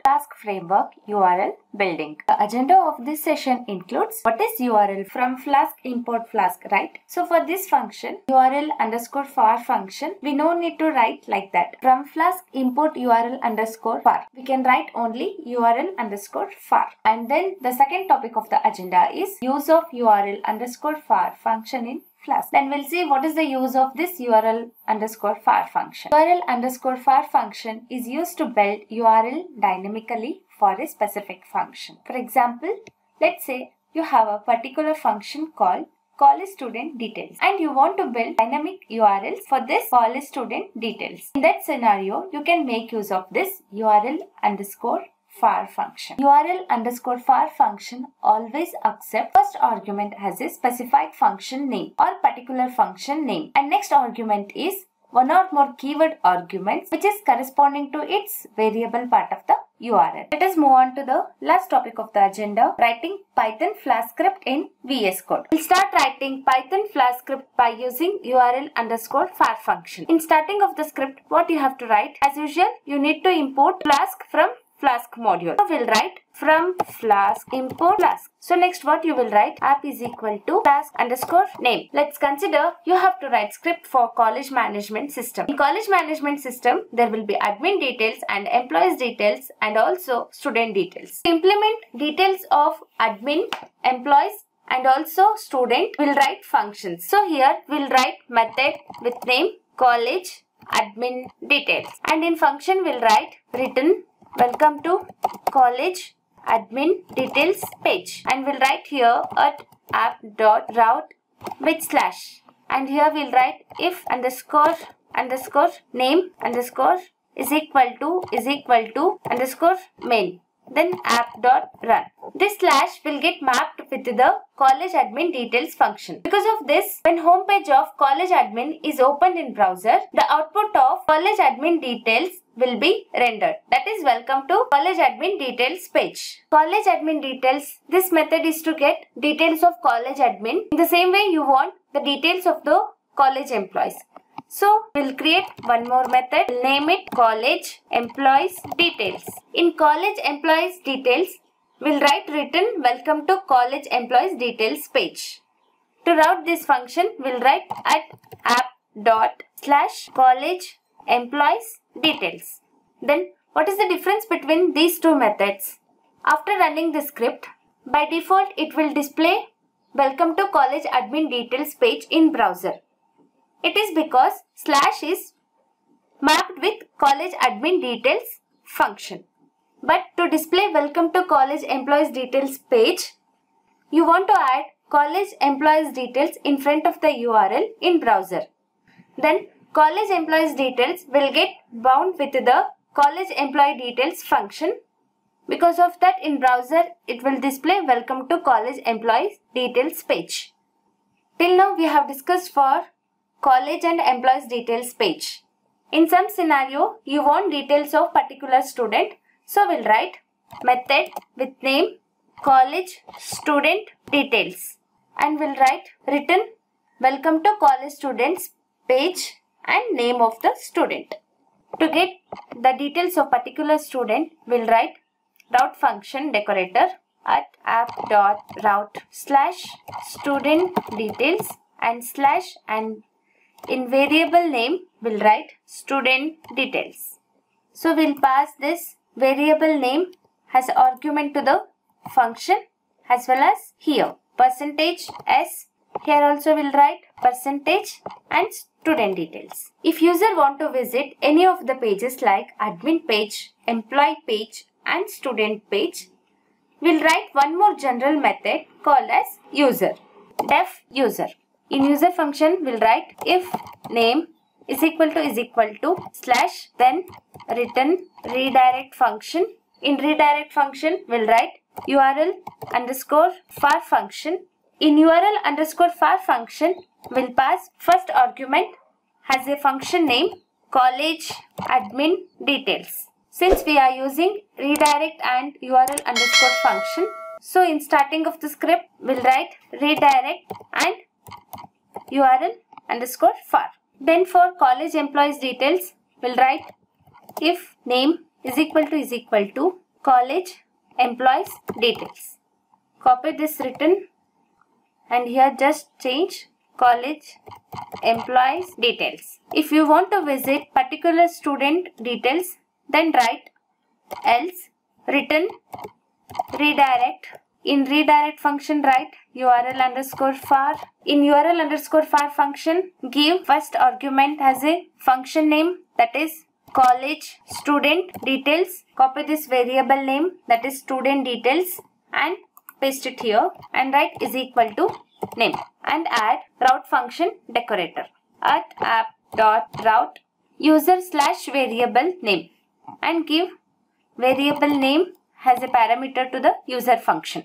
Flask framework URL building. The agenda of this session includes what is URL from Flask import Flask, right? So for this function URL underscore var function, we no need to write like that. From Flask import URL underscore var. We can write only URL underscore var. And then the second topic of the agenda is use of URL underscore var function in Flask. Then we'll see what is the use of this URL underscore var function. URL underscore var function is used to build URL dynamically for a specific function. For example, let's say you have a particular function called college student details and you want to build dynamic URLs for this college student details. In that scenario, you can make use of this URL underscore var function. URL underscore var function always accepts first argument as a specified function name or particular function name, and next argument is one or more keyword arguments which is corresponding to its variable part of the URL. Let us move on to the last topic of the agenda, writing Python Flask script in VS Code. We'll start writing Python Flask script by using URL underscore var function. In starting of the script, what you have to write? As usual, you need to import Flask from Flask module. So we'll write from Flask import Flask. So next what you will write? App is equal to Flask underscore name. Let's consider you have to write script for college management system. In college management system, there will be admin details and employees details and also student details. To implement details of admin, employees and also student, will write functions. So here we'll write method with name college admin details, and in function we'll write return welcome to college admin details page, and we'll write here at app.route with slash, and here we'll write if underscore name underscore is equal to underscore main, then app.run. This slash will get mapped with the college admin details function. Because of this, when homepage of college admin is opened in browser, the output of college admin details will be rendered. That is welcome to college admin details page. College admin details, this method is to get details of college admin. In the same way you want the details of the college employees. So we'll create one more method, we'll name it college employees details. In college employees details, we'll write return welcome to college employees details page. To route this function, we'll write at app./college employees details. Then what is the difference between these two methods? After running the script, by default it will display welcome to college admin details page in browser. It is because slash is mapped with college admin details function. But to display welcome to college employees details page, you want to add college employees details in front of the URL in browser. Then college employees details will get bound with the college employee details function. Because of that, in browser it will display welcome to college employees details page. Till now we have discussed for college and employees details page. In some scenario, you want details of particular student, so we'll write method with name college student details, and we'll write return welcome to college students page and name of the student. To get the details of particular student, we'll write route function decorator at app.route/student details and slash, and in variable name we'll write student details. So we'll pass this variable name as argument to the function as well as here %s. Here also we'll write % and student details. If user want to visit any of the pages like admin page, employee page and student page, we'll write one more general method called as user, def user. In user function, we'll write if name is equal to slash, then return redirect function. In redirect function, we'll write URL underscore var function. In URL underscore var function, we'll pass first argument as a function name college admin details. Since we are using redirect and URL underscore function, so in starting of the script, we'll write redirect and URL underscore var. Then for college employees details, we'll write if name is equal to college employees details. Copy this written and here just change college employees details. If you want to visit particular student details, then write else written redirect. In redirect function write URL underscore far. In URL underscore far function, give first argument as a function name, that is college student details. Copy this variable name, that is student details, and paste it here and write is equal to name, and add route function decorator at app.route user / variable name, and give variable name as a parameter to the user function.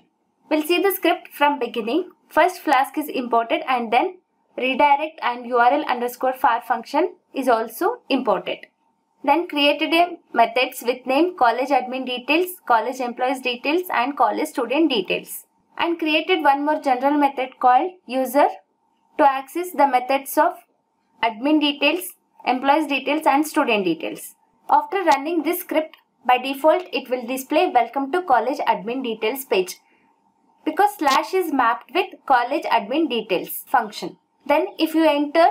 We'll see the script from beginning. First Flask is imported and then redirect and URL underscore far function is also imported. Then created a methods with name college admin details, college employees details, and college student details. And created one more general method called user to access the methods of admin details, employees details, and student details. After running this script, by default it will display welcome to college admin details page, because / is mapped with college admin details function. Then if you enter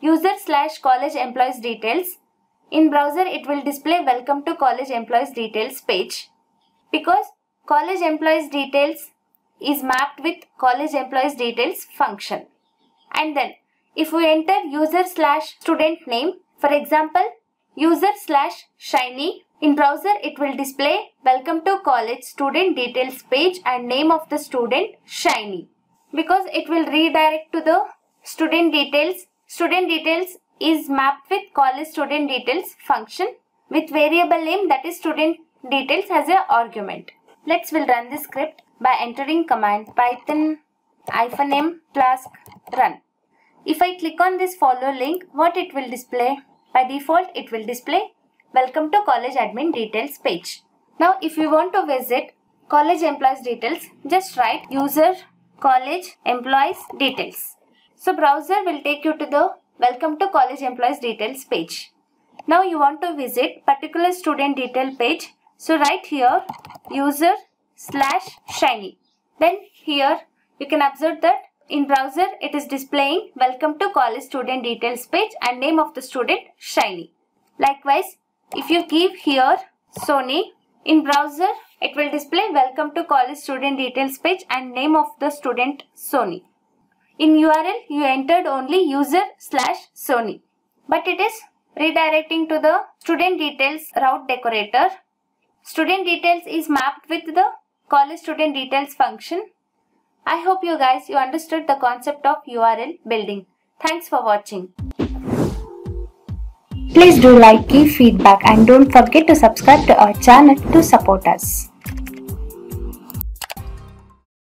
user / college employees details, in browser it will display welcome to college employees details page, because college employees details is mapped with college employees details function. And then if we enter user / student name, for example user / shiny, in browser it will display welcome to college student details page and name of the student shiny, because it will redirect to the student details. Student details is mapped with college student details function with variable name, that is student details, as a argument. We'll run this script by entering command python -m flask run. If I click on this follow link, what it will display? By default it will display welcome to college admin details page. Now if you want to visit college employees details, just write user college employees details. So browser will take you to the welcome to college employees details page. Now you want to visit particular student detail page, so write here user / shiny. Then here you can observe that in browser it is displaying welcome to college student details page and name of the student shiny. Likewise, if you give here Sony, in browser it will display welcome to college student details page and name of the student Sony. In URL you entered only user / Sony, but it is redirecting to the student details route decorator. Student details is mapped with the college student details function. I hope you understood the concept of URL building. Thanks for watching. Please do like, give feedback, and don't forget to subscribe to our channel to support us.